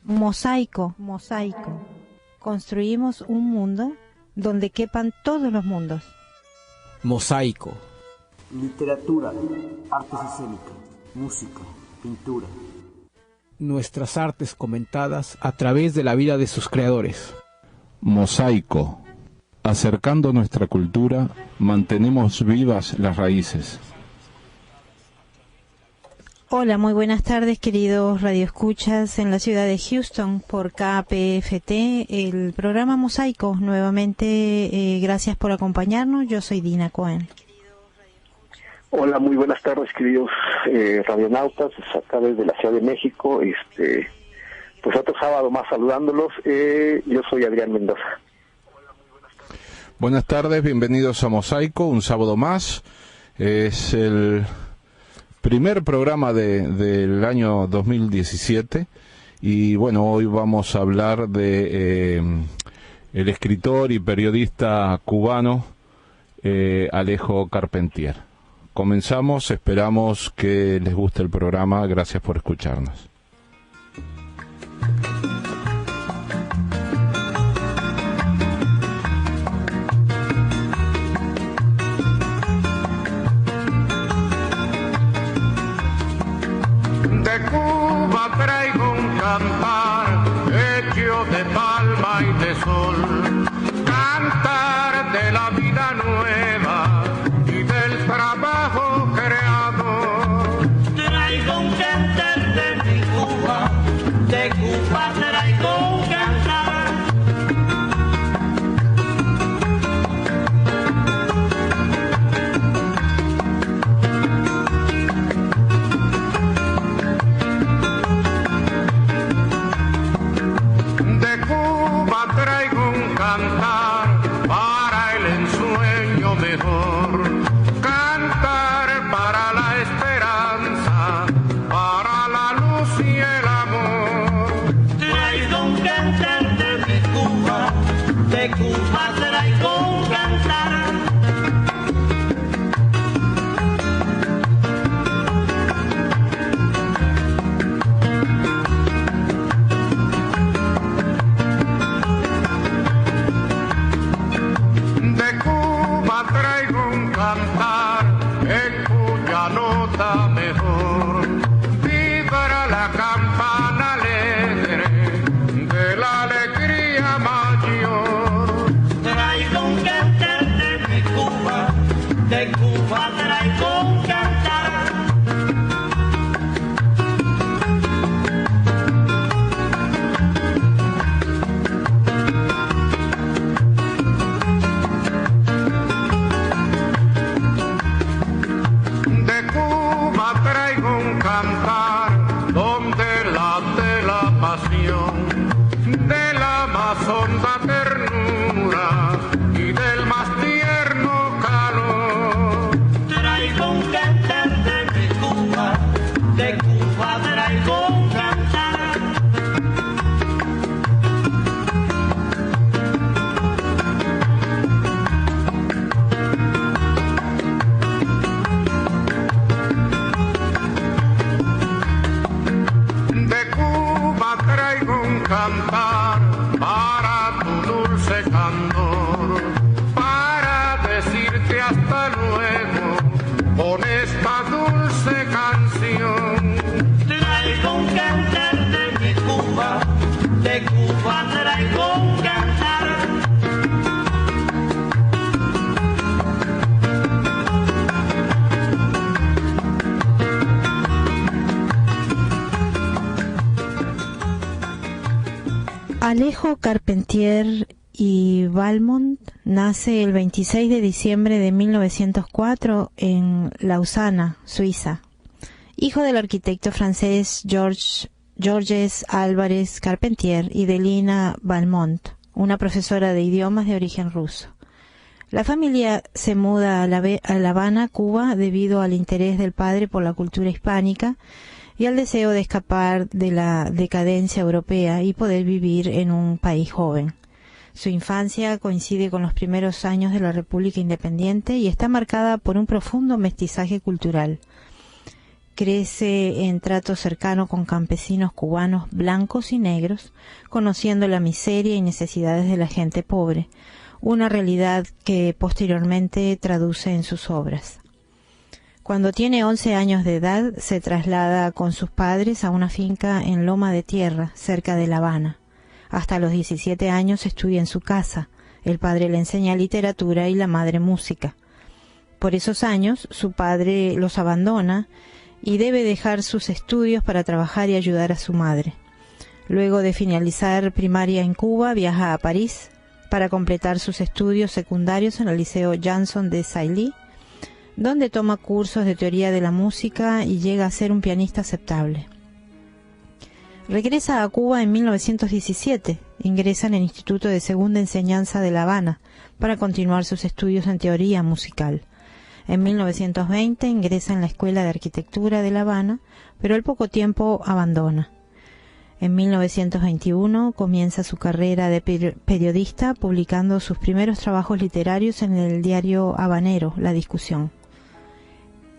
Mosaico, mosaico. Construimos un mundo donde quepan todos los mundos. Mosaico. Literatura, artes escénicas, música, pintura. Nuestras artes comentadas a través de la vida de sus creadores. Mosaico. Acercando nuestra cultura, mantenemos vivas las raíces. Hola, muy buenas tardes, queridos radioescuchas en la ciudad de Houston por KPFT, el programa Mosaico. Nuevamente, gracias por acompañarnos. Yo soy Dina Cohen. Hola, muy buenas tardes, queridos radionautas, acá desde la Ciudad de México. Pues otro sábado más saludándolos. Yo soy Adrián Mendoza. Buenas tardes, bienvenidos a Mosaico, un sábado más. Es el primer programa del año 2017 y bueno, hoy vamos a hablar de el escritor y periodista cubano Alejo Carpentier. Comenzamos, esperamos que les guste el programa, gracias por escucharnos. De Cuba traigo un cantar hecho de palma y de sol, cantar de la vida nueva y del trabajo creado. Traigo un cantar de mi Cuba, de Cuba traigo un cantar. De Cuba traigo un cantar para el ensueño mejor, cantar para la esperanza, para la luz y el amor. Traigo un cantar de mi Cuba, de Cuba traigo un cantar. De Cuba traigo un cantar en cuya nota mejor vibra la campana alegre de la alegría mayor. Traigo un cantar de mi Cuba, de Cuba traigo un cantar. De Cuba traigo un cantar donde late la pasión de la más honda ternura y del más tierno calor. Traigo un cantar de mi Cuba, de Cuba traigo un cantar. De Cuba traigo un cantar para tu dulce candor, para decirte hasta luego con esta dulce canción. Traigo un cantar de mi Cuba, de Cuba traigo un cantar. Alejo Carpentier y Valmont nace el 26 de diciembre de 1904 en Lausana, Suiza. Hijo del arquitecto francés Georges Álvarez Carpentier y de Lina Valmont, una profesora de idiomas de origen ruso. La familia se muda a La Habana, Cuba, debido al interés del padre por la cultura hispánica y al deseo de escapar de la decadencia europea y poder vivir en un país joven. Su infancia coincide con los primeros años de la República Independiente y está marcada por un profundo mestizaje cultural, crece en trato cercano con campesinos cubanos blancos y negros, conociendo la miseria y necesidades de la gente pobre, una realidad que posteriormente traduce en sus obras. Cuando tiene 11 años de edad, se traslada con sus padres a una finca en Loma de Tierra, cerca de La Habana. Hasta los 17 años estudia en su casa. El padre le enseña literatura y la madre música. Por esos años, su padre los abandona y debe dejar sus estudios para trabajar y ayudar a su madre. Luego de finalizar primaria en Cuba, viaja a París para completar sus estudios secundarios en el Liceo Janson de Sailly, donde toma cursos de teoría de la música y llega a ser un pianista aceptable. Regresa a Cuba en 1917, ingresa en el Instituto de Segunda Enseñanza de La Habana para continuar sus estudios en teoría musical. En 1920 ingresa en la Escuela de Arquitectura de La Habana, pero al poco tiempo abandona. En 1921 comienza su carrera de periodista publicando sus primeros trabajos literarios en el diario habanero, La Discusión.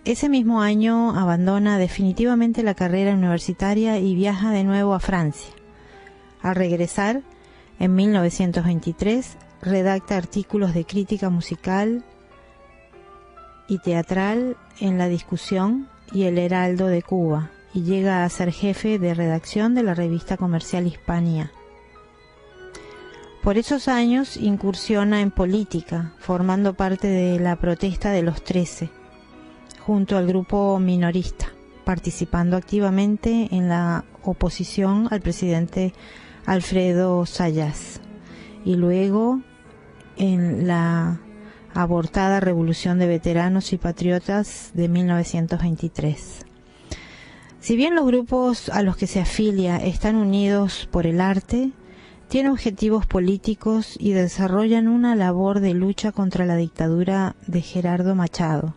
Ese mismo año abandona definitivamente la carrera universitaria y viaja de nuevo a Francia. Al regresar, en 1923, redacta artículos de crítica musical y teatral en La Discusión y El Heraldo de Cuba, y llega a ser jefe de redacción de la revista comercial Hispania. Por esos años incursiona en política, formando parte de la protesta de los 13, junto al grupo minorista, participando activamente en la oposición al presidente Alfredo Zayas, y luego en la abortada Revolución de Veteranos y Patriotas de 1923. Si bien los grupos a los que se afilia están unidos por el arte, tienen objetivos políticos y desarrollan una labor de lucha contra la dictadura de Gerardo Machado,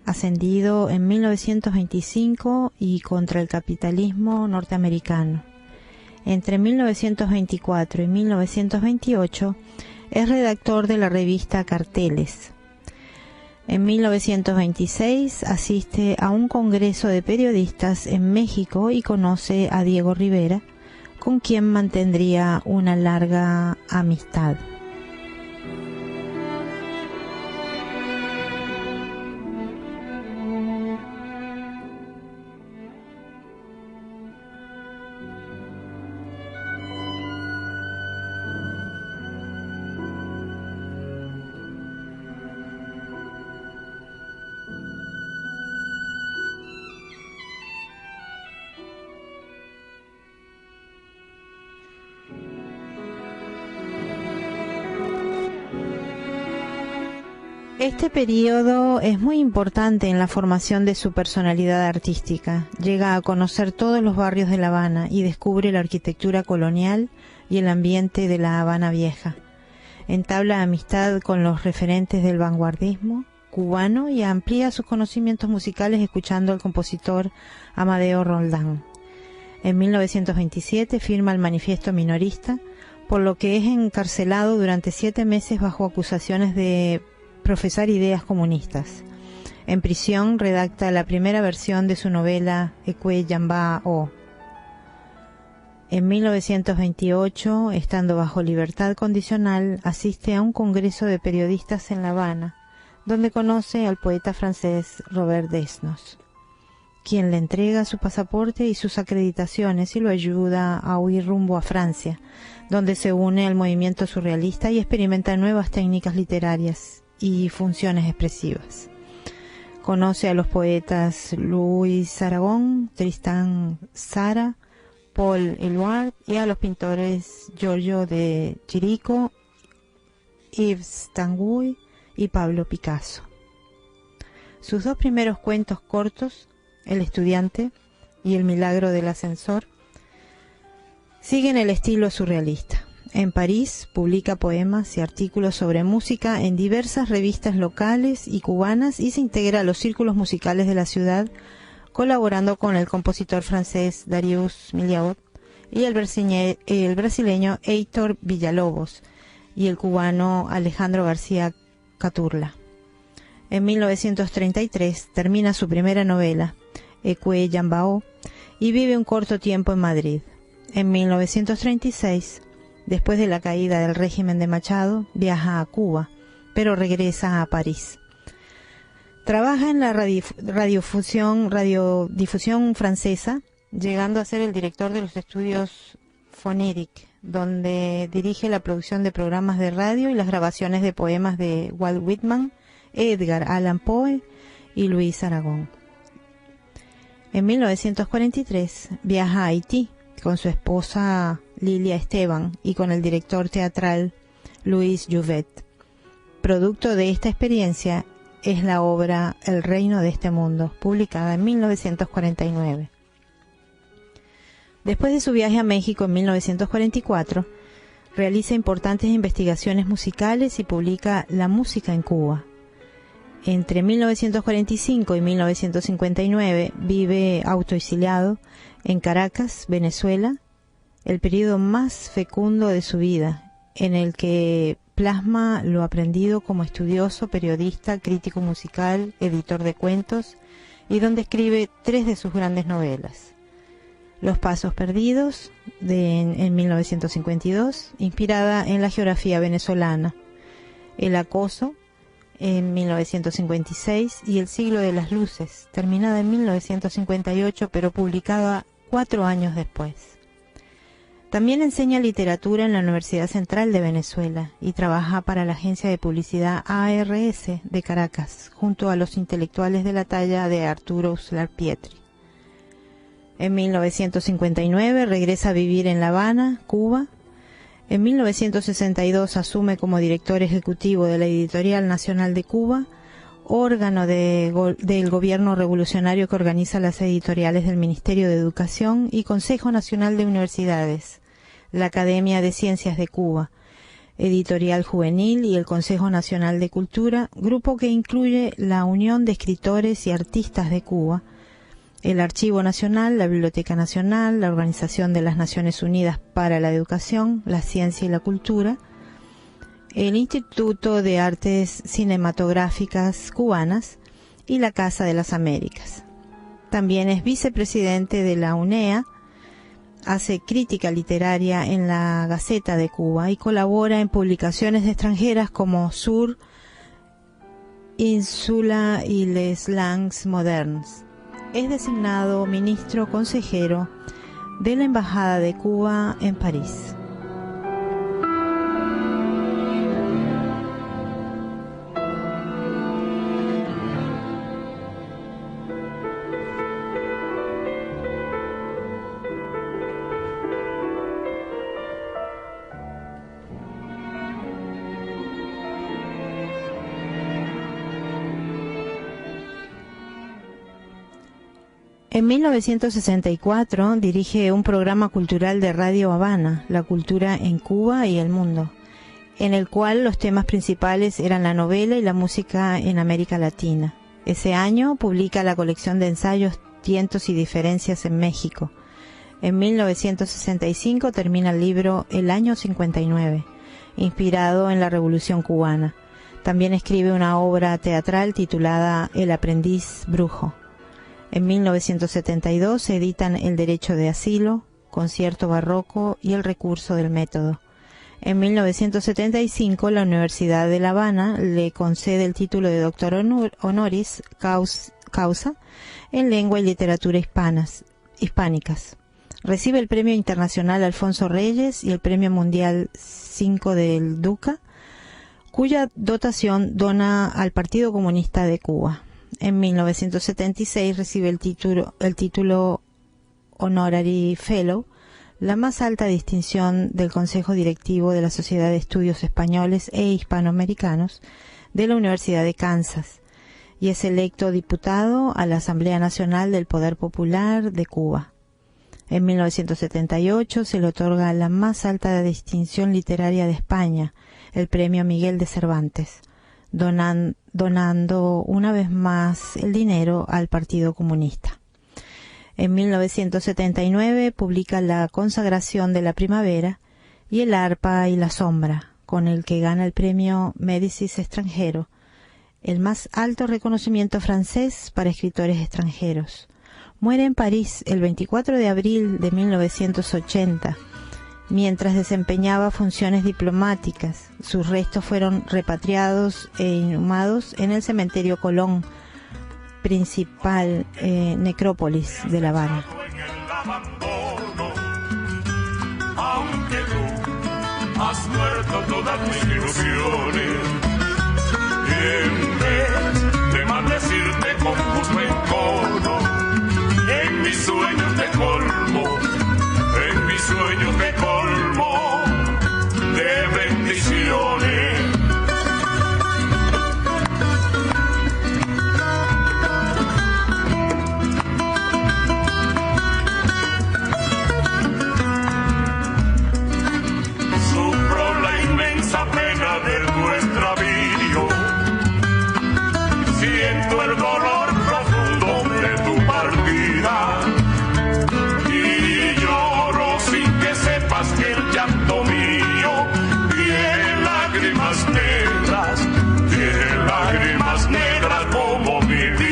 ascendido en 1925, y contra el capitalismo norteamericano. Entre 1924 y 1928 es redactor de la revista Carteles. En 1926 asiste a un congreso de periodistas en México y conoce a Diego Rivera, con quien mantendría una larga amistad. Este periodo es muy importante en la formación de su personalidad artística. Llega a conocer todos los barrios de La Habana y descubre la arquitectura colonial y el ambiente de La Habana Vieja. Entabla amistad con los referentes del vanguardismo cubano y amplía sus conocimientos musicales escuchando al compositor Amadeo Roldán. En 1927 firma el Manifiesto Minorista, por lo que es encarcelado durante 7 meses bajo acusaciones de profesar ideas comunistas. En prisión redacta la primera versión de su novela Ekwe Yamba O. En 1928, estando bajo libertad condicional, asiste a un congreso de periodistas en La Habana, donde conoce al poeta francés Robert Desnos, quien le entrega su pasaporte y sus acreditaciones y lo ayuda a huir rumbo a Francia, donde se une al movimiento surrealista y experimenta nuevas técnicas literarias y funciones expresivas. Conoce a los poetas Luis Aragón, Tristán Tzara, Paul Eluard y a los pintores Giorgio de Chirico, Yves Tanguy y Pablo Picasso. Sus 2 primeros cuentos cortos, El estudiante y El milagro del ascensor, siguen el estilo surrealista. En París publica poemas y artículos sobre música en diversas revistas locales y cubanas y se integra a los círculos musicales de la ciudad, colaborando con el compositor francés Darius Milhaud y el brasileño Heitor Villalobos y el cubano Alejandro García Caturla. En 1933 termina su primera novela, Ecue Yambao, y vive un corto tiempo en Madrid. En 1936, después de la caída del régimen de Machado, viaja a Cuba, pero regresa a París. Trabaja en la radiodifusión francesa, llegando a ser el director de los estudios Fonéric, donde dirige la producción de programas de radio y las grabaciones de poemas de Walt Whitman, Edgar Allan Poe y Luis Aragón. En 1943 viaja a Haití con su esposa Lilia Esteban y con el director teatral Louis Jouvet. Producto de esta experiencia es la obra El reino de este mundo, publicada en 1949. Después de su viaje a México en 1944, realiza importantes investigaciones musicales y publica La música en Cuba. Entre 1945 y 1959 vive autoexiliado en Caracas, Venezuela, el periodo más fecundo de su vida, en el que plasma lo aprendido como estudioso, periodista, crítico musical, editor de cuentos, y donde escribe 3 de sus grandes novelas. Los pasos perdidos, en 1952, inspirada en la geografía venezolana. El acoso, en 1956, y El siglo de las luces, terminada en 1958, pero publicada 4 años después. También enseña literatura en la Universidad Central de Venezuela y trabaja para la agencia de publicidad ARS de Caracas, junto a los intelectuales de la talla de Arturo Uslar Pietri. En 1959 regresa a vivir en La Habana, Cuba. En 1962 asume como director ejecutivo de la Editorial Nacional de Cuba, órgano del gobierno revolucionario que organiza las editoriales del Ministerio de Educación y Consejo Nacional de Universidades, la Academia de Ciencias de Cuba, Editorial Juvenil y el Consejo Nacional de Cultura, grupo que incluye la Unión de Escritores y Artistas de Cuba, el Archivo Nacional, la Biblioteca Nacional, la Organización de las Naciones Unidas para la Educación, la Ciencia y la Cultura, el Instituto de Artes Cinematográficas Cubanas y la Casa de las Américas. También es vicepresidente de la UNEA, hace crítica literaria en la Gaceta de Cuba y colabora en publicaciones extranjeras como Sur, Insula y Les Langues Modernes. Es designado ministro consejero de la Embajada de Cuba en París. En 1964 dirige un programa cultural de Radio Habana, La Cultura en Cuba y el Mundo, en el cual los temas principales eran la novela y la música en América Latina. Ese año publica la colección de ensayos Tientos y Diferencias en México. En 1965 termina el libro El Año 59, inspirado en la Revolución Cubana. También escribe una obra teatral titulada El Aprendiz Brujo. En 1972 se editan El Derecho de Asilo, Concierto Barroco y El Recurso del Método. En 1975 la Universidad de La Habana le concede el título de doctor honoris causa en Lengua y Literatura hispánicas. Recibe el Premio Internacional Alfonso Reyes y el Premio Mundial 5 del Duca, cuya dotación dona al Partido Comunista de Cuba. En 1976 recibe el título Honorary Fellow, la más alta distinción del Consejo Directivo de la Sociedad de Estudios Españoles e Hispanoamericanos de la Universidad de Kansas, y es electo diputado a la Asamblea Nacional del Poder Popular de Cuba. En 1978 se le otorga la más alta distinción literaria de España, el Premio Miguel de Cervantes, donando una vez más el dinero al Partido Comunista. En 1979 publica La Consagración de la Primavera y El Arpa y la Sombra, con el que gana el Premio Médicis extranjero, el más alto reconocimiento francés para escritores extranjeros. Muere en París el 24 de abril de 1980, mientras desempeñaba funciones diplomáticas. Sus restos fueron repatriados e inhumados en el cementerio Colón, principal necrópolis de La Habana. Aunque tú has muerto todas mis ilusiones, y en vez de maldecirte con justo encono, en mis sueños te colmo, en mis sueños te colmo de bendiciones. Sufro la inmensa pena de tu extravío, siento el dolor profundo de tu partida, y lloro sin que sepas que el llanto mío tiene lágrimas negras como mi vida.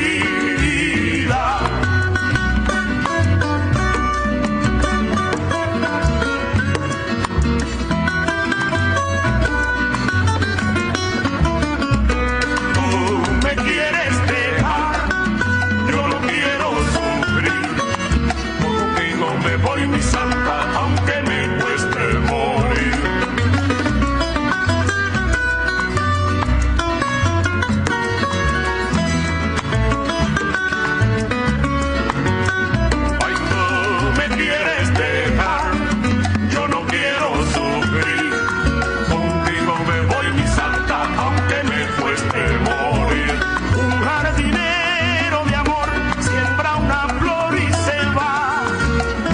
Tú me quieres dejar, yo no quiero sufrir, contigo me voy mi santa, aunque me cueste morir. Ay, tú me quieres dejar, yo no quiero sufrir, contigo me voy mi santa, aunque me cueste morir. Un jardinero de amor siembra una flor y se va,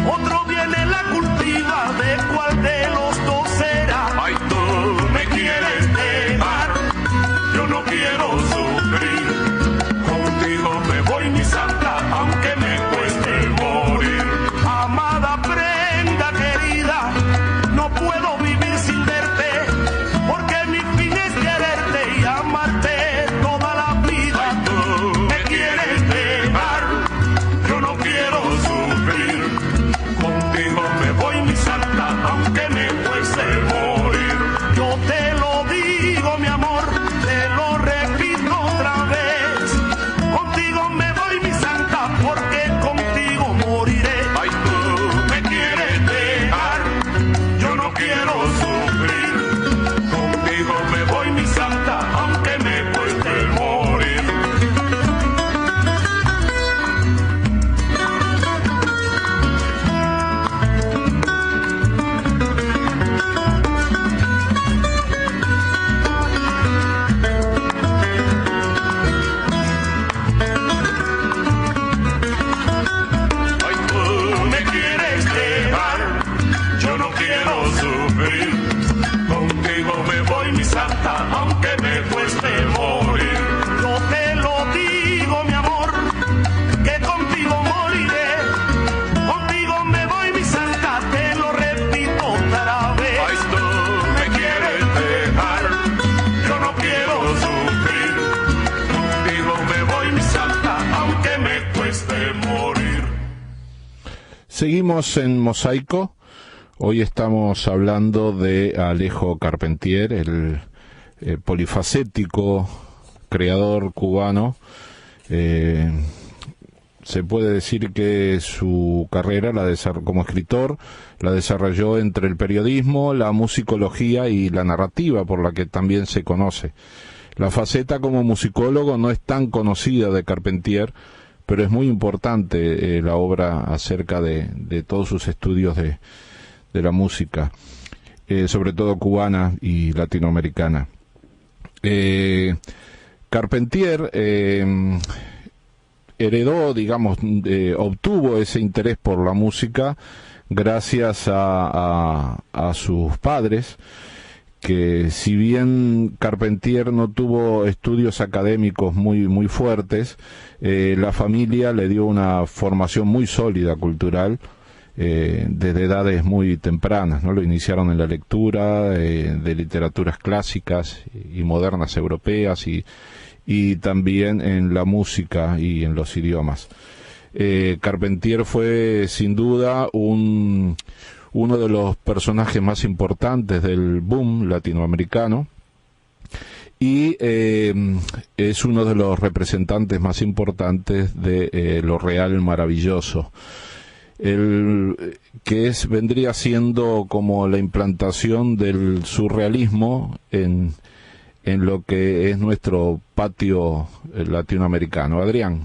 otro viene la cultiva, ¿de cuál de los dos será? Ay, tú me quieres dejar, yo no quiero sufrir, contigo me voy mi santa, aunque me cueste morir. Amada prenda querida, no puedo vivir sin verte, porque mi fin es quererte y amarte toda la vida. Ay, tú me quieres dejar, yo no quiero sufrir, contigo me voy mi santa, aunque me cueste morir. Yo te lo digo mi amor, te lo repito otra vez, contigo me voy mi santa, porque contigo moriré. Ay, tú me quieres dejar, yo no quiero sufrir, contigo me voy mi santa, aunque me cueste morir. Ay, tú me quieres dejar, yo no quiero sufrir, contigo me voy mi santa, aunque me cueste morir. Yo te lo digo mi amor, que contigo moriré, contigo me voy mi santa, te lo repito otra vez. Ay, tú me quieres dejar, yo no quiero sufrir, contigo me voy mi santa, aunque me cueste morir. Seguimos en Mosaico. Hoy estamos hablando de Alejo Carpentier, el polifacético creador cubano. Se puede decir que su carrera como escritor la desarrolló entre el periodismo, la musicología y la narrativa, por la que también se conoce. La faceta como musicólogo no es tan conocida de Carpentier, pero es muy importante la obra acerca de todos sus estudios de la música, sobre todo cubana y latinoamericana. Carpentier heredó, digamos, obtuvo ese interés por la música gracias a sus padres, que si bien Carpentier no tuvo estudios académicos muy fuertes, la familia le dio una formación muy sólida cultural desde edades muy tempranas, ¿no? Lo iniciaron en la lectura de literaturas clásicas y modernas europeas y también en la música y en los idiomas. Carpentier fue sin duda uno de los personajes más importantes del boom latinoamericano y es uno de los representantes más importantes de lo real maravilloso, que vendría siendo como la implantación del surrealismo en lo que es nuestro patio latinoamericano. Adrián.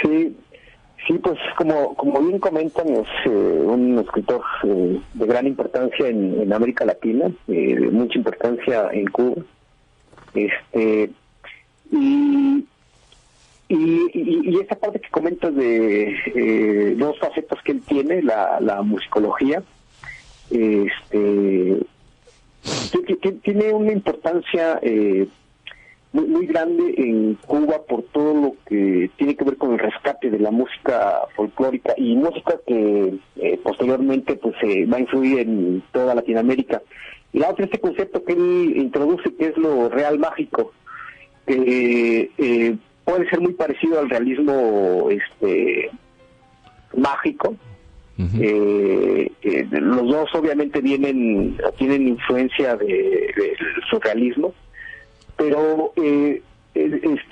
Sí, pues como bien comentan, es un escritor de gran importancia en América Latina, de mucha importancia en Cuba, y esa parte que comentas de dos facetas que él tiene, la musicología, tiene una importancia muy grande en Cuba por todo lo que tiene que ver con el rescate de la música folclórica y música que posteriormente pues va a influir en toda Latinoamérica. Y la otra, este concepto que él introduce, que es lo real mágico, que puede ser muy parecido al realismo mágico. Los dos obviamente tienen influencia del surrealismo, pero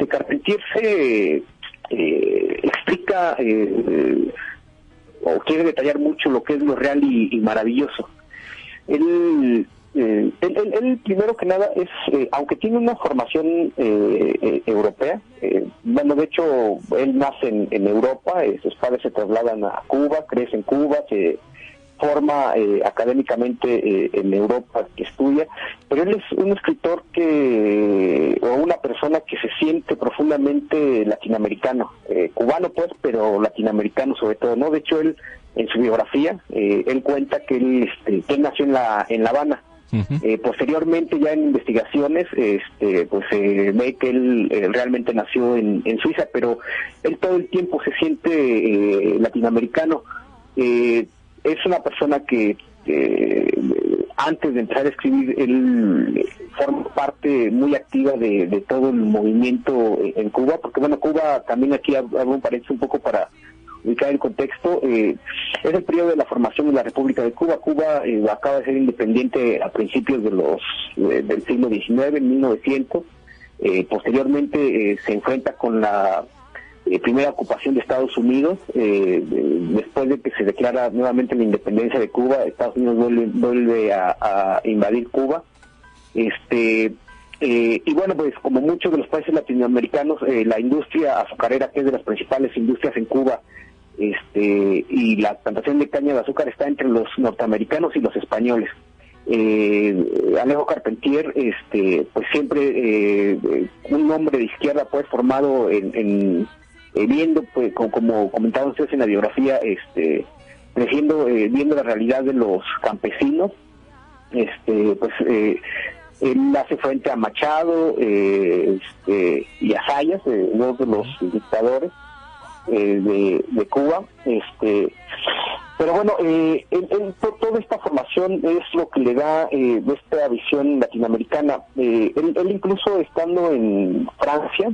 Carpentier se explica o quiere detallar mucho lo que es lo real y maravilloso. Él primero que nada es, aunque tiene una formación europea, bueno, de hecho él nace en Europa, sus padres se trasladan a Cuba, crece en Cuba, se forma académicamente en Europa, que estudia, pero él es un escritor o una persona que se siente profundamente latinoamericano, cubano pues, pero latinoamericano sobre todo, ¿no? De hecho él, en su biografía, él cuenta que él nació en La Habana. Posteriormente, ya en investigaciones, pues ve que él realmente nació en Suiza, pero él todo el tiempo se siente latinoamericano. Es una persona que antes de empezar a escribir, él forma parte muy activa de todo el movimiento en Cuba, porque bueno, Cuba también aquí hago un paréntesis un poco para ubicar el contexto, es el periodo de la formación de la República de Cuba. Cuba acaba de ser independiente a principios del siglo XIX, en 1900. Posteriormente se enfrenta con la primera ocupación de Estados Unidos. Después de que se declara nuevamente la independencia de Cuba, Estados Unidos vuelve a invadir Cuba. Y bueno, pues como muchos de los países latinoamericanos, la industria azucarera, que es de las principales industrias en Cuba, y la plantación de caña de azúcar está entre los norteamericanos y los españoles. Alejo Carpentier, pues siempre un hombre de izquierda, pues formado viendo, pues, como comentaban ustedes en la biografía, creciendo, viendo la realidad de los campesinos, pues él hace frente a Machado y a Zayas, uno de los dictadores de Cuba, pero bueno, toda esta formación es lo que le da esta visión latinoamericana. Él incluso estando en Francia,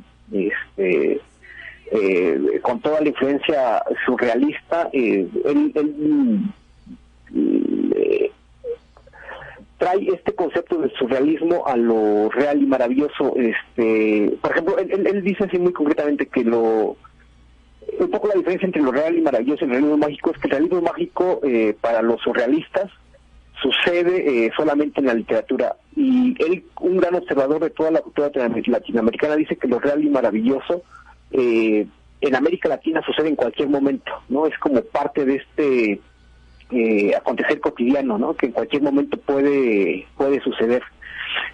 con toda la influencia surrealista, él trae este concepto del surrealismo a lo real y maravilloso. Por ejemplo, él dice así muy concretamente que un poco la diferencia entre lo real y maravilloso y el realismo mágico es que el realismo mágico para los surrealistas sucede solamente en la literatura, y él, un gran observador de toda la cultura latinoamericana, dice que lo real y maravilloso en América Latina sucede en cualquier momento, ¿no? Es como parte de este acontecer cotidiano, ¿no? Que en cualquier momento puede suceder.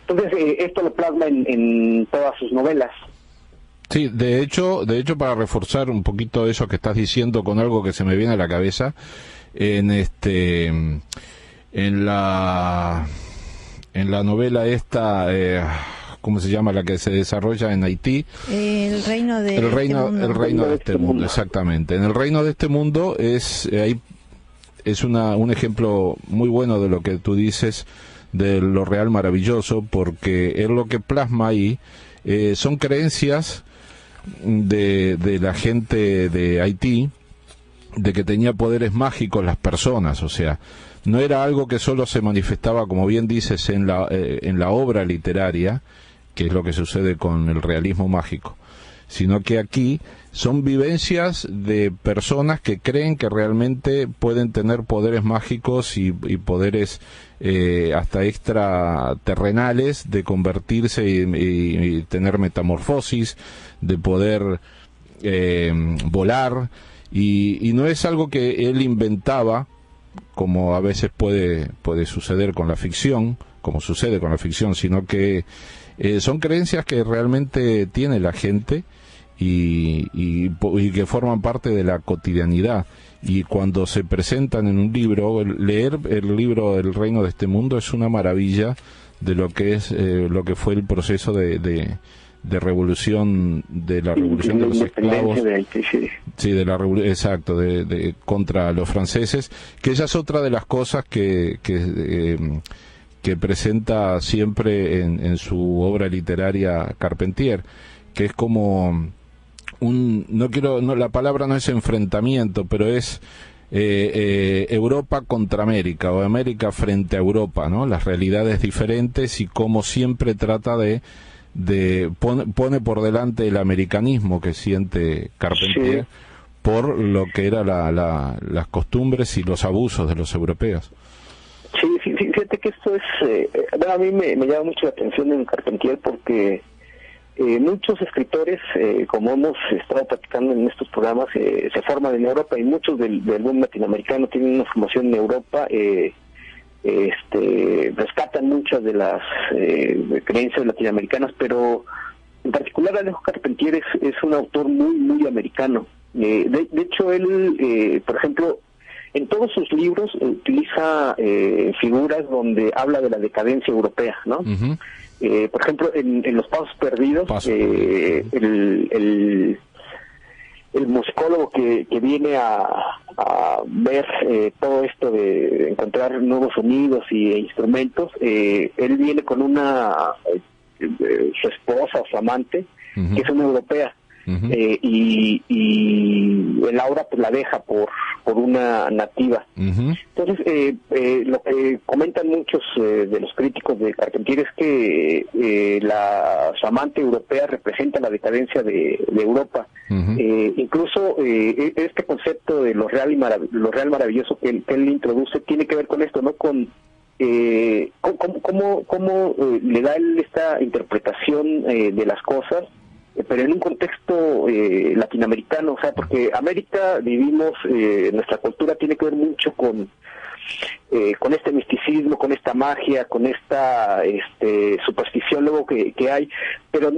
Entonces esto lo plasma en todas sus novelas. Sí, de hecho, para reforzar un poquito eso que estás diciendo con algo que se me viene a la cabeza, en la novela esta, ¿cómo se llama? La que se desarrolla en Haití. El reino de este mundo, exactamente. En el reino de este mundo es un ejemplo muy bueno de lo que tú dices de lo real maravilloso, porque es lo que plasma ahí, son creencias de la gente de Haití, de que tenía poderes mágicos las personas, o sea, no era algo que solo se manifestaba, como bien dices, en la obra literaria, que es lo que sucede con el realismo mágico, sino que aquí son vivencias de personas que creen que realmente pueden tener poderes mágicos y poderes hasta extraterrenales, de convertirse y tener metamorfosis, de poder volar, y no es algo que él inventaba, como a veces puede suceder con la ficción, como sucede con la ficción, sino que son creencias que realmente tiene la gente y que forman parte de la cotidianidad. Y cuando se presentan en un libro, leer el libro El Reino de este Mundo es una maravilla de lo que es lo que fue el proceso de revolución, de la revolución de los esclavos, de Haití, sí. Sí, de la exacto, de contra los franceses, que esa es otra de las cosas que presenta siempre en su obra literaria Carpentier, que es como la palabra no es enfrentamiento, pero es Europa contra América, o América frente a Europa, ¿no? Las realidades diferentes, y cómo siempre trata pone por delante el americanismo que siente Carpentier, sí, por lo que era las costumbres y los abusos de los europeos. Sí, fíjate que esto es, a mí me llama mucho la atención en Carpentier, porque muchos escritores, como hemos estado platicando en estos programas, se forman en Europa, y muchos del mundo latinoamericano tienen una formación en Europa, rescatan muchas de las creencias latinoamericanas, pero en particular Alejo Carpentier es un autor muy, muy americano. De hecho, él, por ejemplo, en todos sus libros utiliza figuras donde habla de la decadencia europea, ¿no? Uh-huh. Por ejemplo, en Los Pasos Perdidos, el musicólogo que viene a ver todo esto de encontrar nuevos sonidos e instrumentos, él viene con su esposa o su amante, uh-huh, que es una europea. Uh-huh. Y Laura pues la deja por una nativa. Uh-huh. Entonces lo que comentan muchos de los críticos de Carpentier es que su amante europea representa la decadencia de Europa. Uh-huh. Incluso este concepto de lo real maravilloso que él introduce tiene que ver con esto, ¿no? Con cómo le da él esta interpretación de las cosas, pero en un contexto latinoamericano, o sea, porque América vivimos, nuestra cultura tiene que ver mucho con este misticismo, con esta magia, con esta superstición luego que hay, pero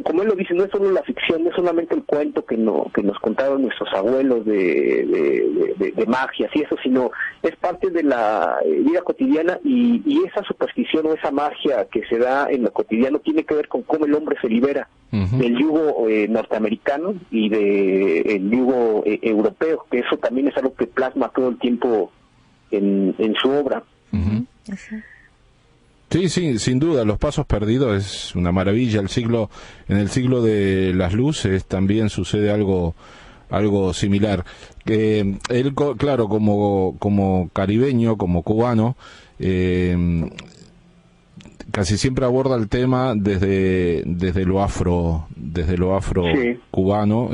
como él lo dice, no es solo la ficción, no es solamente el cuento que nos contaron nuestros abuelos de magias y eso, sino es parte de la vida cotidiana, y esa superstición o esa magia que se da en lo cotidiano tiene que ver con cómo el hombre se libera, uh-huh, del yugo norteamericano y del yugo europeo, que eso también es algo que plasma todo el tiempo en su obra. Uh-huh. Sí, sin duda, Los Pasos Perdidos es una maravilla. En el siglo de las luces también sucede algo similar. Él, claro, como caribeño, como cubano, casi siempre aborda el tema desde lo afro sí, cubano,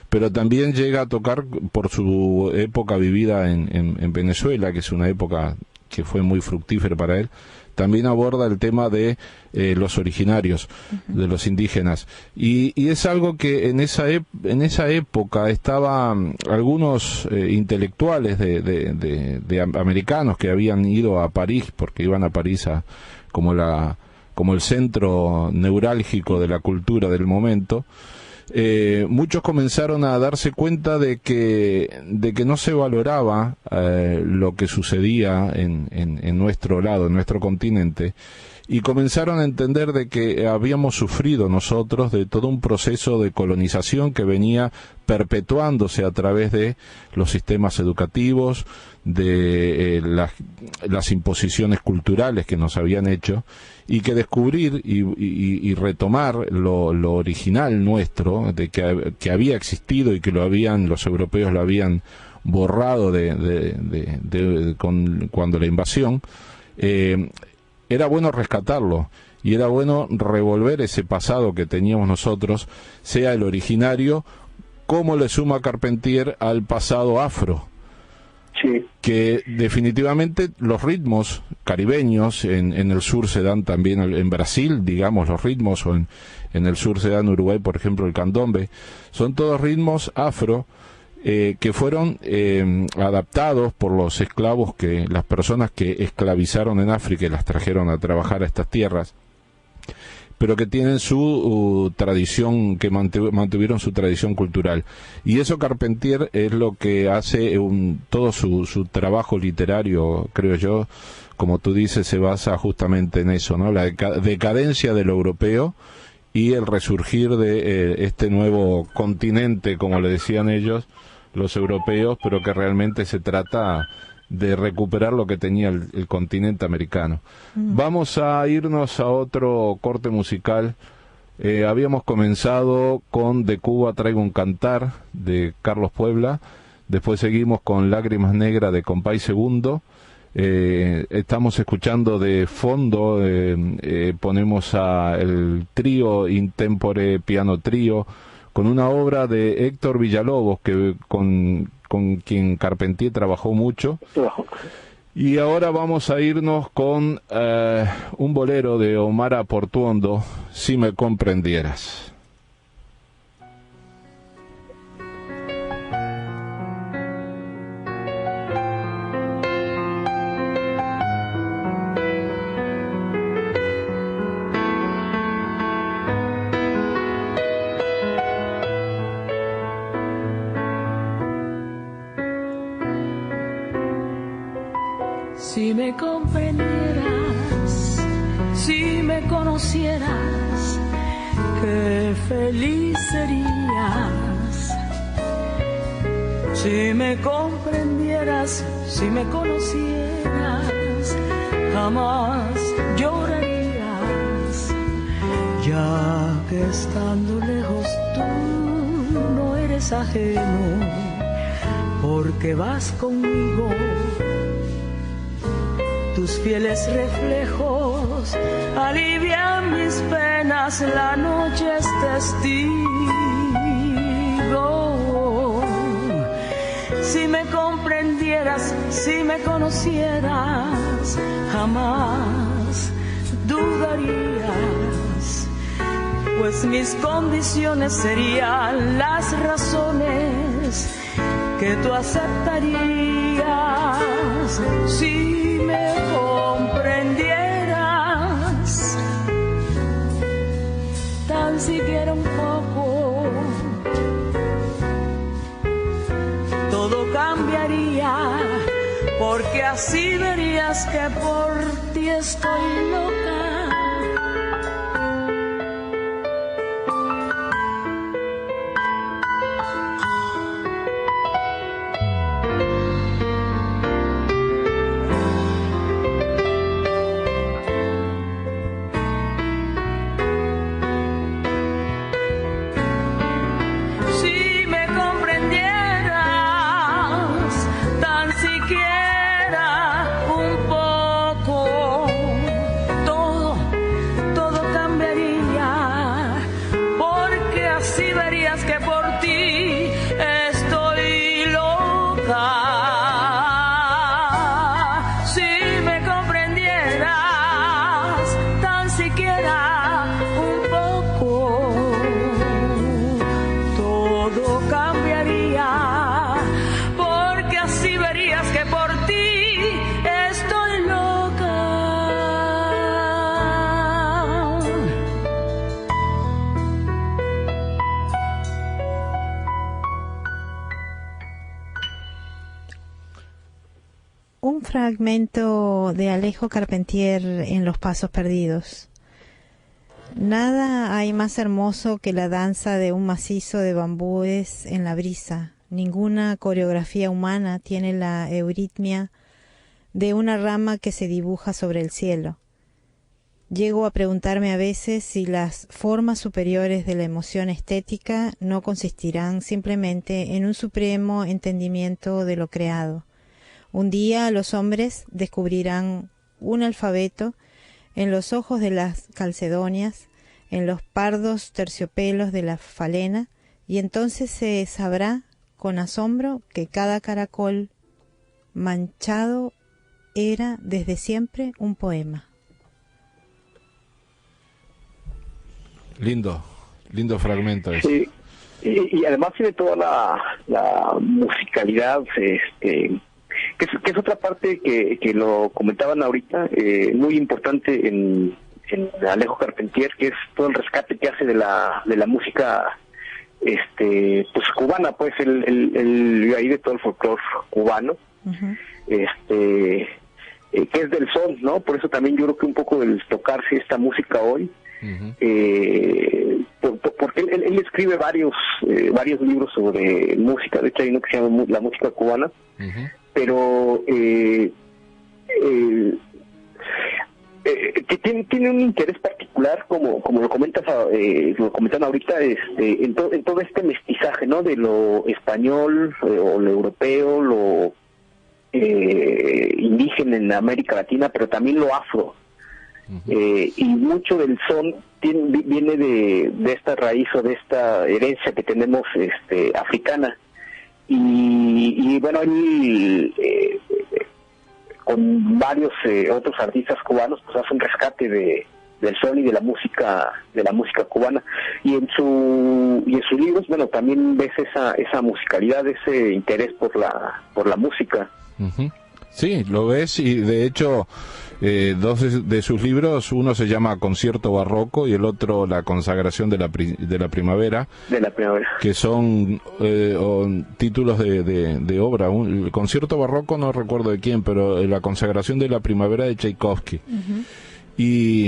pero también llega a tocar por su época vivida en Venezuela, que es una época que fue muy fructífera para él. También aborda el tema de los originarios, uh-huh, de los indígenas, y es algo que en esa época estaban algunos intelectuales de americanos que habían ido a París, porque iban a París como el centro neurálgico de la cultura del momento. Muchos comenzaron a darse cuenta de que no se valoraba lo que sucedía en nuestro lado, en nuestro continente, y comenzaron a entender de que habíamos sufrido nosotros de todo un proceso de colonización que venía perpetuándose a través de los sistemas educativos, de las imposiciones culturales que nos habían hecho, y que descubrir y retomar lo original nuestro, de que había existido y que los europeos lo habían borrado cuando la invasión, era bueno rescatarlo, y era bueno revolver ese pasado que teníamos nosotros, sea el originario, como le suma Carpentier al pasado afro. Sí. Que definitivamente los ritmos caribeños en el sur se dan también, en Brasil, digamos, los ritmos, o en el sur se dan en Uruguay, por ejemplo, el candombe, son todos ritmos afro, que fueron adaptados por los esclavos, las personas que esclavizaron en África y las trajeron a trabajar a estas tierras, pero que tienen su tradición, que mantuvieron su tradición cultural. Y eso Carpentier es lo que hace todo su trabajo literario, creo yo, como tú dices, se basa justamente en eso, ¿no? La decadencia de lo europeo y el resurgir de este nuevo continente, como le decían ellos, los europeos, pero que realmente se trata de recuperar lo que tenía el continente americano. Vamos a irnos a otro corte musical. Habíamos comenzado con De Cuba traigo un cantar, de Carlos Puebla. Después seguimos con Lágrimas Negras, de Compay Segundo. Estamos escuchando de fondo, ponemos el trío Intempore Piano Trío, con una obra de Héctor Villalobos, con quien Carpentier trabajó mucho. Y ahora vamos a irnos con un bolero de Omar Portuondo, Si me comprendieras. Si me comprendieras, si me conocieras, qué feliz serías. Si me comprendieras, si me conocieras, jamás llorarías. Ya que estando lejos tú no eres ajeno, porque vas conmigo. Tus fieles reflejos alivian mis penas, la noche es testigo. Si me comprendieras, si me conocieras, jamás dudarías, pues mis condiciones serían las razones que tú aceptarías. Si me comprendieras, tan siquiera un poco, todo cambiaría, porque así verías que por ti estoy loca. un fragmento de Alejo Carpentier en Los Pasos Perdidos. Nada hay más hermoso que la danza de un macizo de bambúes en la brisa. Ninguna coreografía humana tiene la euritmia de una rama que se dibuja sobre el cielo. Llego a preguntarme a veces si las formas superiores de la emoción estética no consistirán simplemente en un supremo entendimiento de lo creado. Un día los hombres descubrirán un alfabeto en los ojos de las calcedonias, en los pardos terciopelos de la falena, y entonces se sabrá con asombro que cada caracol manchado era desde siempre un poema. Lindo fragmento ese. Sí, y además tiene toda la musicalidad, que es otra parte que lo comentaban ahorita, muy importante en Alejo Carpentier, que es todo el rescate que hace de la música pues cubana, pues el ahí de todo el folclore cubano, uh-huh. Que es del son, ¿no? Por eso también yo creo que un poco del tocarse esta música hoy, uh-huh. Porque él escribe varios libros sobre música. De hecho hay uno que se llama La música cubana, uh-huh. Pero que tiene un interés particular, como lo comentas, lo comentan ahorita, en todo este mestizaje, ¿no? De lo español, o lo europeo, lo indígena en América Latina, pero también lo afro. Uh-huh. Y mucho del son viene de esta raíz o de esta herencia que tenemos africana. Y bueno, él con varios otros artistas cubanos pues hace un rescate del son y de la música cubana, y en sus libros, bueno, también ves esa musicalidad, ese interés por la música. Uh-huh. Sí, lo ves, y de hecho dos de sus libros, uno se llama Concierto Barroco y el otro La Consagración de la Primavera. De la Primavera. Que son títulos de obra. El Concierto Barroco no recuerdo de quién, pero La Consagración de la Primavera de Tchaikovsky. Uh-huh. Y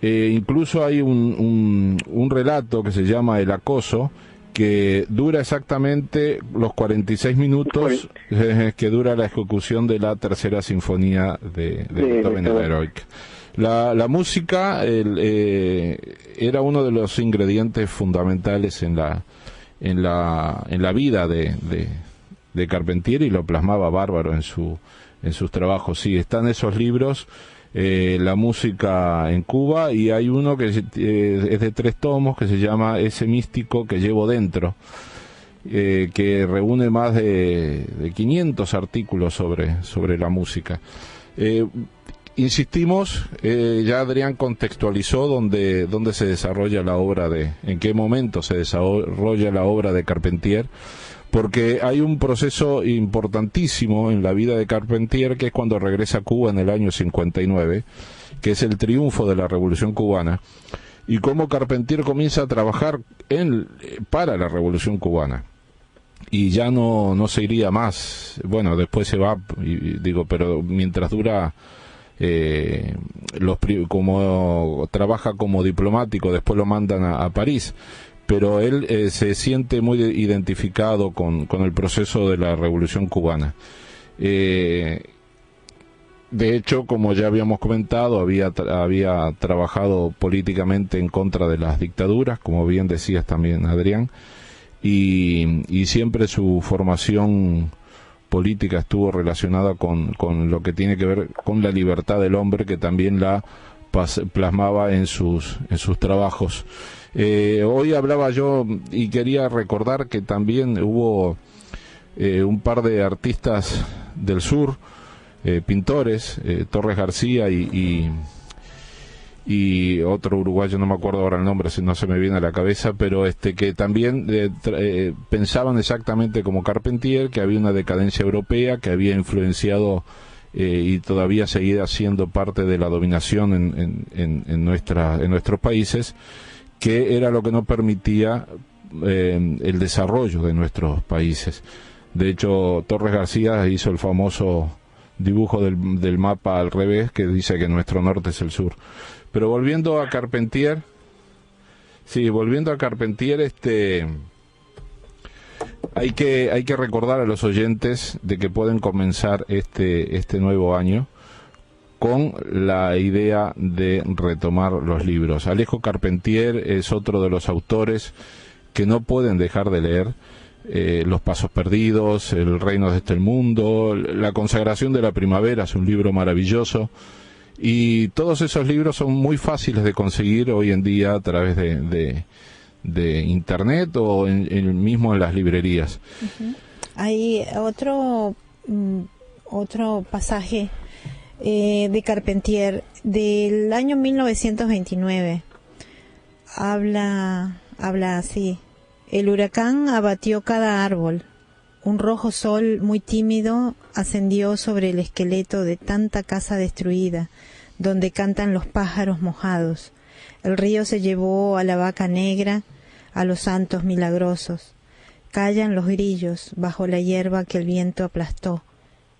incluso hay un relato que se llama El Acoso, que dura exactamente los 46 minutos que dura la ejecución de la tercera sinfonía de Beethoven en Bayreuth. La música era uno de los ingredientes fundamentales en la vida de Carpentier, y lo plasmaba bárbaro en sus trabajos. Sí, están esos libros, la música en Cuba, y hay uno que es de 3 tomos que se llama Ese místico que llevo dentro, que reúne más de 500 artículos sobre la música. Insistimos, ya Adrián contextualizó dónde se desarrolla la obra en qué momento se desarrolla la obra de Carpentier, porque hay un proceso importantísimo en la vida de Carpentier, que es cuando regresa a Cuba en el año 59, que es el triunfo de la Revolución Cubana, y cómo Carpentier comienza a trabajar para la Revolución Cubana, y ya no se iría más. Bueno, después se va, pero mientras dura, como trabaja como diplomático, después lo mandan a París, pero él se siente muy identificado con el proceso de la Revolución Cubana. De hecho, como ya habíamos comentado, había trabajado políticamente en contra de las dictaduras, como bien decías también, Adrián, y siempre su formación política estuvo relacionada con lo que tiene que ver con la libertad del hombre, que también la plasmaba en sus trabajos. Hoy hablaba yo y quería recordar que también hubo un par de artistas del sur, pintores, Torres García y otro uruguayo, no me acuerdo ahora el nombre, no se me viene a la cabeza, pero que también pensaban exactamente como Carpentier, que había una decadencia europea que había influenciado y todavía seguía siendo parte de la dominación en nuestros países, que era lo que no permitía el desarrollo de nuestros países. De hecho, Torres García hizo el famoso dibujo del mapa al revés que dice que nuestro norte es el sur. Pero volviendo a Carpentier, hay que recordar a los oyentes de que pueden comenzar este nuevo año con la idea de retomar los libros. Alejo Carpentier es otro de los autores que no pueden dejar de leer. Los Pasos Perdidos, El Reino de este Mundo, La Consagración de la Primavera es un libro maravilloso, y todos esos libros son muy fáciles de conseguir hoy en día a través de internet o mismo en las librerías. Uh-huh. Hay otro pasaje de Carpentier del año 1929. Habla así: el huracán abatió cada árbol. Un rojo sol muy tímido ascendió sobre el esqueleto de tanta casa destruida, donde cantan los pájaros mojados. El río se llevó a la vaca negra, a los santos milagrosos. Callan los grillos bajo la hierba que el viento aplastó.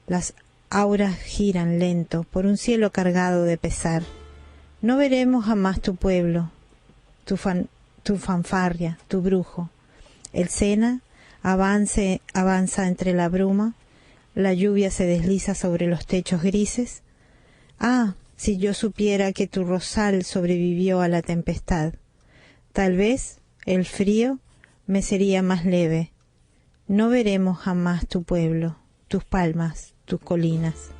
Las auras giran lento por un cielo cargado de pesar. No veremos jamás tu pueblo, tu fanfarria, tu brujo. El Sena avanza entre la bruma, la lluvia se desliza sobre los techos grises. Ah, si yo supiera que tu rosal sobrevivió a la tempestad, tal vez el frío me sería más leve. No veremos jamás tu pueblo, tus palmas, tus colinas.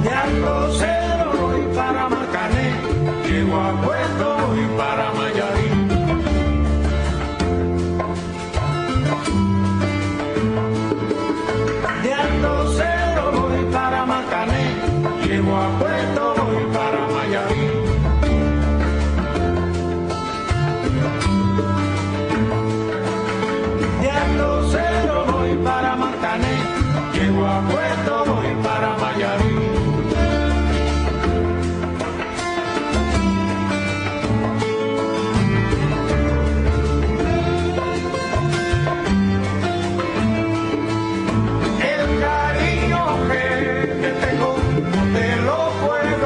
De Arrocero voy para Marcané, llego a Puerto voy para Mayarí. De Arrocero voy para Marcané, llego a Puerto voy para Mayarí. De Arrocero voy para Marcané, llego a Puerto voy para Mayarí. El cariño que te tengo no te lo puedo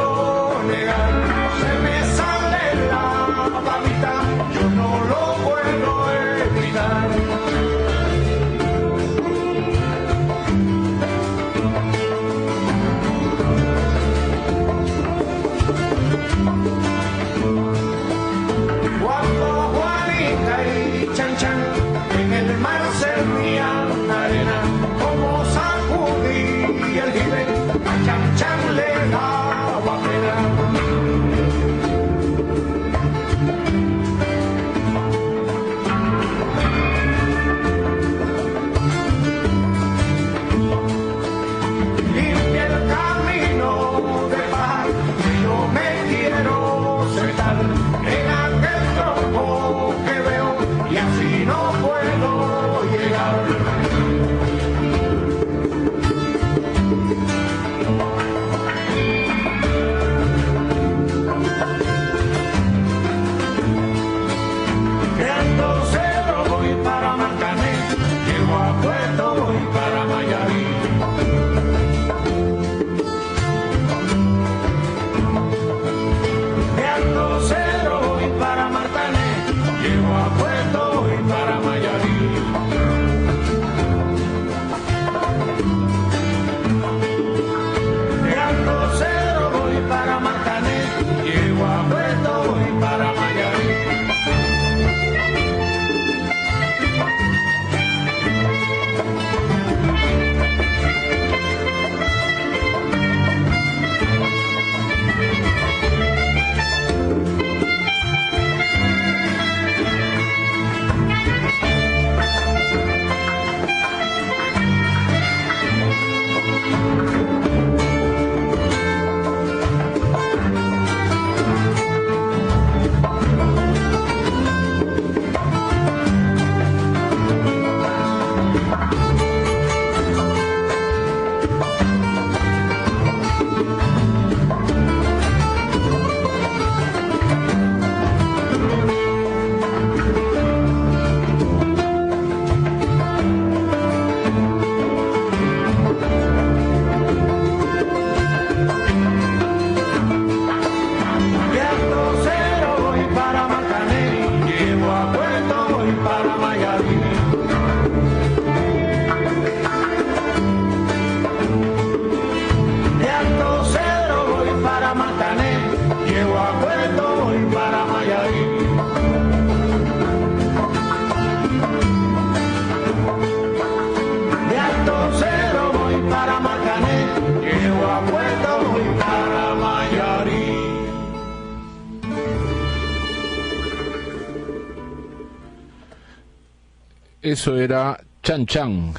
Eso era Chan Chan,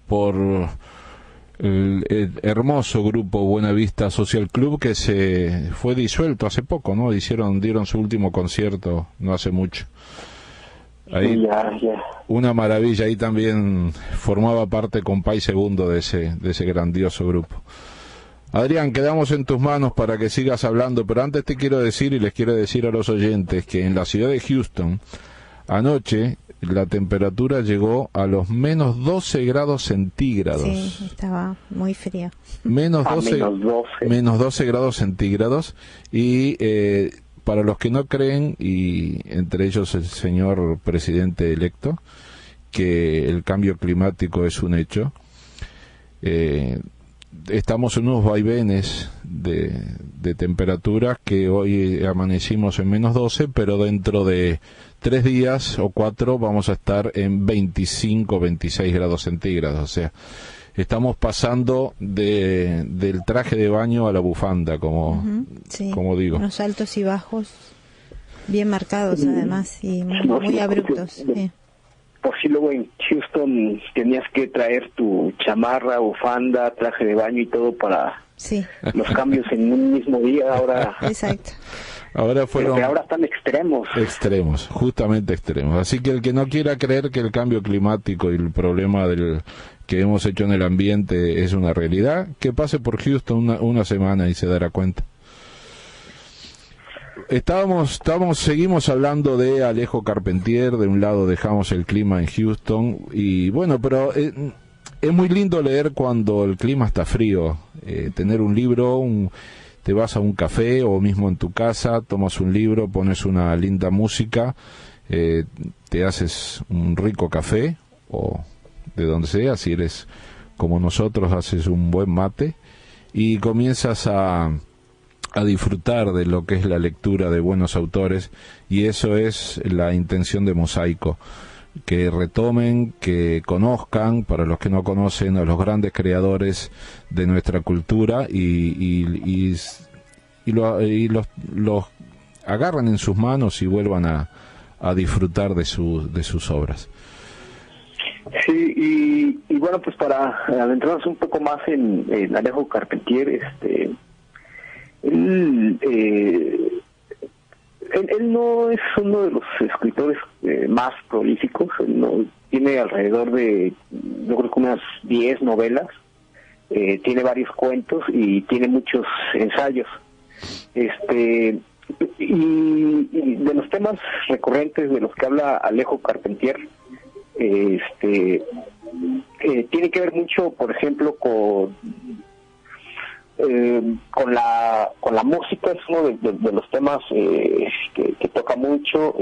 por el hermoso grupo Buenavista Social Club, que se fue disuelto hace poco, ¿no? Dieron su último concierto no hace mucho. Ahí, una maravilla. Ahí también formaba parte Compay Segundo de ese grandioso grupo. Adrián, quedamos en tus manos para que sigas hablando, pero antes te quiero decir, y les quiero decir a los oyentes, que en la ciudad de Houston, anoche, la temperatura llegó a los menos 12 grados centígrados. Sí, estaba muy frío. Menos 12 grados centígrados. Y para los que no creen, y entre ellos el señor presidente electo, que el cambio climático es un hecho, estamos en unos vaivenes de temperaturas, que hoy amanecimos en menos 12, pero dentro de 3 días o 4 vamos a estar en 25, 26 grados centígrados. O sea, estamos pasando del traje de baño a la bufanda, como digo. Unos altos y bajos bien marcados, además, y muy abruptos. Sí. Por si luego en Houston tenías que traer tu chamarra, bufanda, traje de baño y todo para los cambios en un mismo día. Ahora, exacto. Ahora están extremos, justamente extremos. Así que el que no quiera creer que el cambio climático y el problema que hemos hecho en el ambiente es una realidad, que pase por Houston una semana y se dará cuenta. Seguimos hablando de Alejo Carpentier. De un lado dejamos el clima en Houston, y bueno, pero es muy lindo leer cuando el clima está frío, tener un libro, te vas a un café o mismo en tu casa, tomas un libro, pones una linda música, te haces un rico café, o de donde sea, si eres como nosotros, haces un buen mate, y comienzas a disfrutar de lo que es la lectura de buenos autores, y eso es la intención de Mosaico, que retomen, que conozcan, para los que no conocen, a los grandes creadores de nuestra cultura, y los agarran en sus manos y vuelvan a disfrutar de sus obras. Sí, y bueno, pues para adentrarnos un poco más en Alejo Carpentier, él no es uno de los escritores más prolíficos. No, tiene alrededor de, yo creo que unas 10 novelas, tiene varios cuentos y tiene muchos ensayos. Y de los temas recurrentes de los que habla Alejo Carpentier, tiene que ver mucho, por ejemplo, con la música. Es uno de los temas que toca mucho.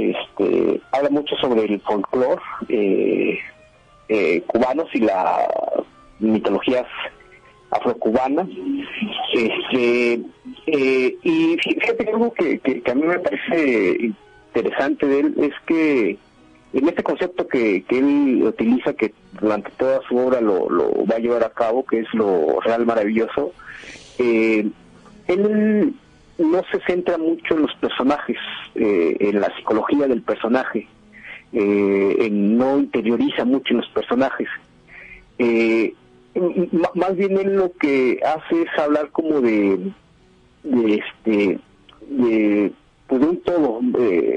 Habla mucho sobre el folclore cubanos y las mitologías afrocubanas. Y fíjate que algo que a mí me parece interesante de él es que en este concepto que él utiliza, que durante toda su obra lo va a llevar a cabo, que es lo real maravilloso, él no se centra mucho en los personajes, en la psicología del personaje, no interioriza mucho en los personajes. Más bien él lo que hace es hablar como de un todo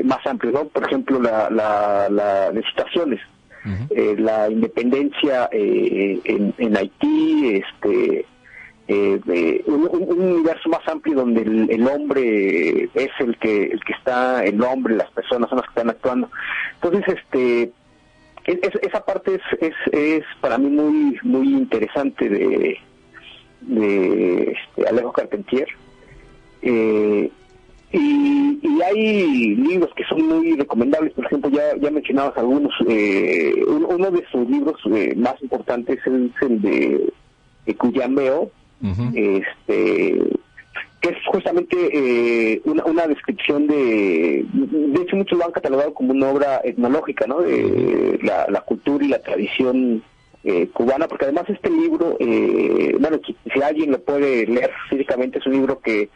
más amplio, ¿no? Por ejemplo, las situaciones, la independencia en Haití, un universo más amplio donde el hombre es el que está, el hombre, las personas son las que están actuando. Entonces, esa parte es para mí muy muy interesante de Alejo Carpentier. Y hay libros que son muy recomendables. Por ejemplo, ya mencionabas algunos. Uno de sus libros más importantes es el de Cuyameo, que es justamente una descripción de hecho muchos lo han catalogado como una obra etnológica, ¿no? De la cultura y la tradición cubana, porque además este libro, bueno, si alguien lo puede leer físicamente, es un libro que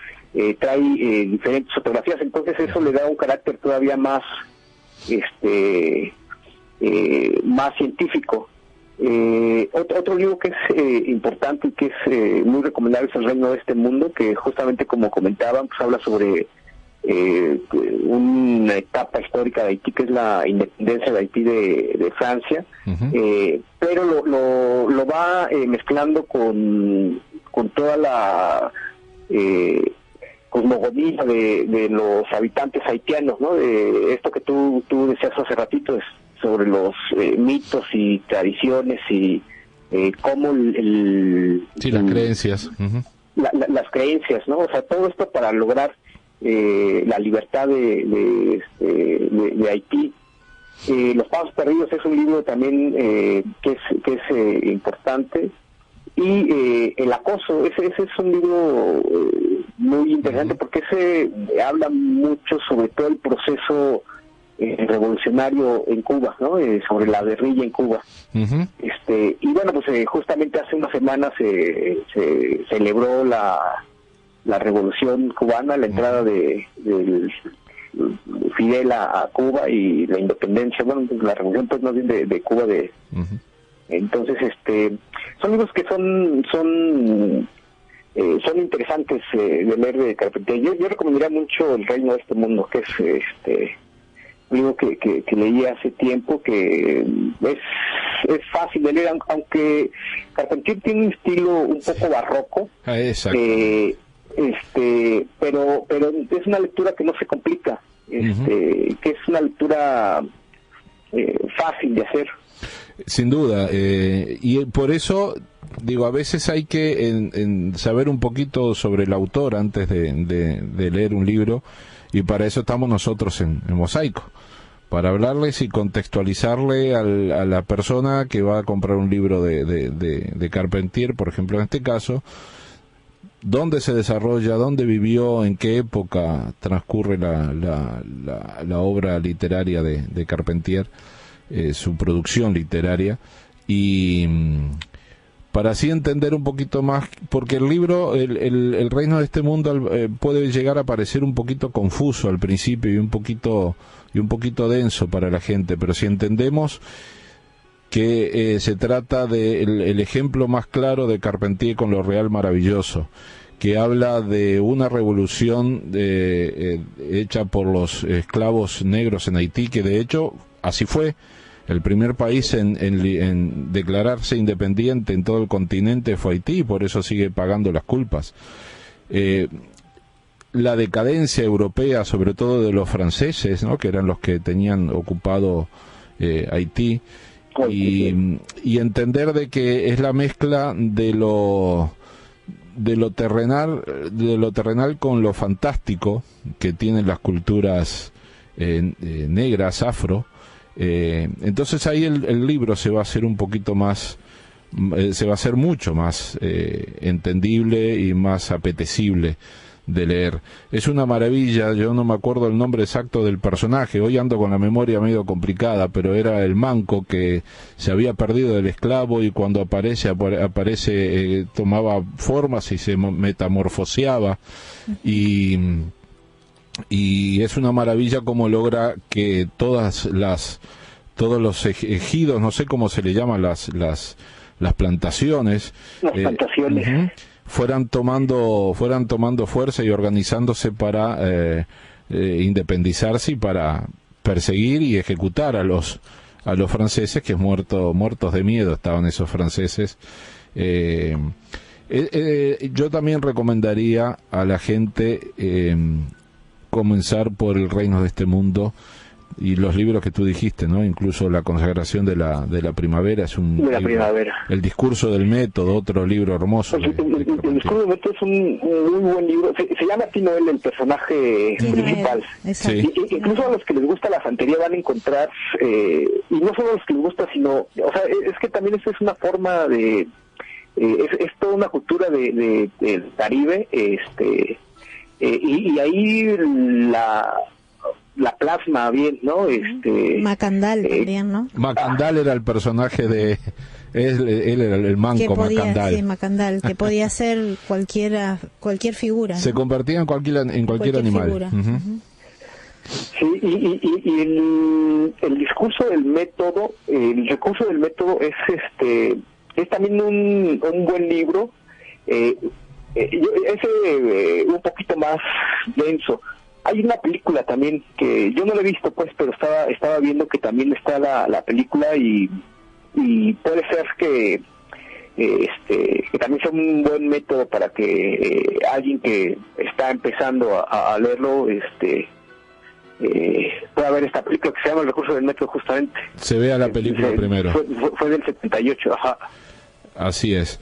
trae diferentes fotografías, entonces eso le da un carácter todavía más más científico. Otro libro que es importante y que es muy recomendable es El Reino de este Mundo, que justamente como comentaban, pues habla sobre una etapa histórica de Haití, que es la independencia de Haití de Francia, pero lo va mezclando con toda la cosmogonía de los habitantes haitianos, ¿no? De esto que tú decías hace ratito, sobre los mitos y tradiciones y cómo las creencias. Las creencias, ¿no? O sea, todo esto para lograr la libertad de Haití. Los Pagos Perdidos es un libro también que es importante. Y El Acoso, ese es un libro muy interesante, porque ese habla mucho sobre todo el proceso revolucionario en Cuba, ¿no? Sobre la guerrilla en Cuba. Y bueno, pues justamente hace unas semanas se celebró la revolución cubana, la entrada de Fidel a Cuba y la independencia, bueno, la revolución pues más bien de Cuba entonces son libros que son interesantes de leer de Carpentier. Yo recomendaría mucho El Reino de este Mundo, que es un libro que leí hace tiempo, que es fácil de leer, aunque Carpentier tiene un estilo un poco barroco. Exacto. Pero es una lectura que no se complica, que es una lectura fácil de hacer. Sin duda, y por eso digo, a veces hay que saber un poquito sobre el autor antes de leer un libro, y para eso estamos nosotros en Mosaico, para hablarles y contextualizarle a la persona que va a comprar un libro de Carpentier, por ejemplo, en este caso, dónde se desarrolla, dónde vivió, en qué época transcurre la obra literaria de Carpentier, su producción literaria, y para así entender un poquito más, porque el libro, el Reino de este Mundo, puede llegar a parecer un poquito confuso al principio y un poquito denso para la gente, pero si entendemos que se trata del ejemplo más claro de Carpentier con Lo Real Maravilloso, que habla de una revolución hecha por los esclavos negros en Haití, que de hecho así fue. El primer país en declararse independiente en todo el continente fue Haití, y por eso sigue pagando las culpas. La decadencia europea, sobre todo de los franceses, ¿no?, que eran los que tenían ocupado Haití, y entender de que es la mezcla de lo terrenal con lo fantástico que tienen las culturas negras, afro. Entonces ahí el libro se va a hacer un poquito más, se va a hacer mucho más entendible y más apetecible de leer. Es una maravilla. Yo no me acuerdo el nombre exacto del personaje, hoy ando con la memoria medio complicada, pero era el manco que se había perdido del esclavo, y cuando aparece tomaba formas y se metamorfoseaba, y es una maravilla cómo logra que todos los ejidos, no sé cómo se le llaman las plantaciones, fueran tomando fuerza y organizándose para independizarse y para perseguir y ejecutar a los franceses, que muertos de miedo estaban esos franceses. Yo también recomendaría a la gente comenzar por El Reino de este Mundo y los libros que tú dijiste, ¿no? Incluso La consagración de la primavera es El discurso del método, otro libro hermoso. El discurso del método es un muy buen libro. Se llama Tino L, el personaje principal. Sí. Incluso a los que les gusta la santería van a encontrar, y no solo a los que les gusta, sino, o sea, es que también esto es una forma de, es toda una cultura del Caribe, y ahí la plasma bien, ¿no? Macandal también, ¿no? Macandal era el personaje de él era el manco Macandal. Sí, Macandal, que podía ser cualquier figura, ¿no? Se convertía en cualquier animal. Figura. Sí, y el discurso del método, el recurso del método es también un buen libro, es un poquito más denso. Hay una película también que yo no la he visto, pues, pero estaba viendo que también está la película y puede ser que también sea un buen método para que alguien que está empezando a leerlo pueda ver esta película que se llama El recurso del método, justamente. Se vea la película primero. Fue del 78, ajá. Así es.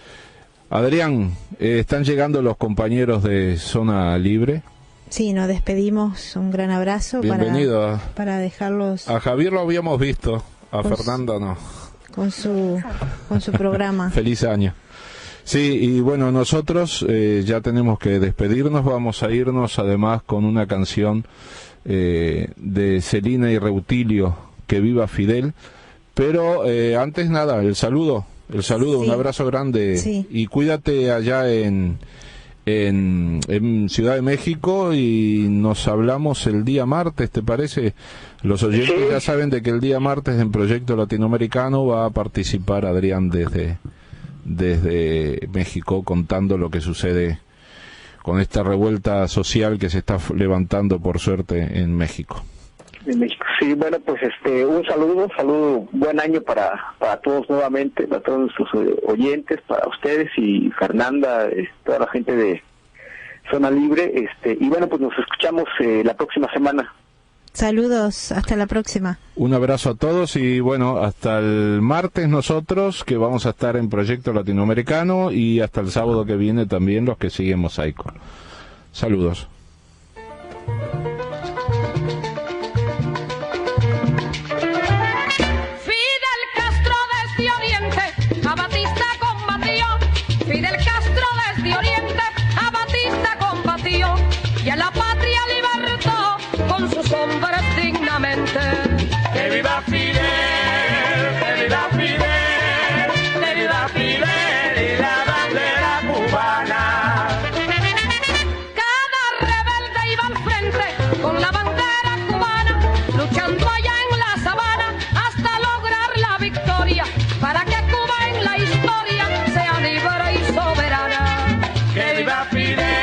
Adrián, están llegando los compañeros de Zona Libre. Sí, nos despedimos, un gran abrazo. Bienvenido. Para dejarlos... A Javier lo habíamos visto, a Fernanda no. Con su programa. Feliz año. Sí, y bueno, nosotros ya tenemos que despedirnos, vamos a irnos además con una canción de Celina y Reutilio, Que viva Fidel, pero antes nada, el saludo, sí. Un abrazo grande, sí. Y cuídate allá en Ciudad de México y nos hablamos el día martes, ¿te parece? Los oyentes ya saben de que el día martes en Proyecto Latinoamericano va a participar Adrián desde México contando lo que sucede con esta revuelta social que se está levantando por suerte en México. En México, sí, bueno, pues un saludo, buen año para todos nuevamente, para todos nuestros oyentes, para ustedes y Fernanda, toda la gente de Zona Libre, y bueno, pues nos escuchamos la próxima semana. Saludos, hasta la próxima. Un abrazo a todos y bueno, hasta el martes nosotros, que vamos a estar en Proyecto Latinoamericano, y hasta el sábado que viene también los que siguen Mosaico. Saludos. Fidel Castro desde Oriente, a Batista combatió. Fidel Castro desde Oriente, a Batista combatió. Y a la patria libertó con sus hombres dignamente. ¡Que viva Fidel! ¡Que viva Fidel! ¡Que viva Fidel y la bandera cubana! Cada rebelde iba al frente con la bandera cubana, luchando allá en la sabana hasta lograr la victoria, para que Cuba en la historia sea libre y soberana. ¡Que viva Fidel!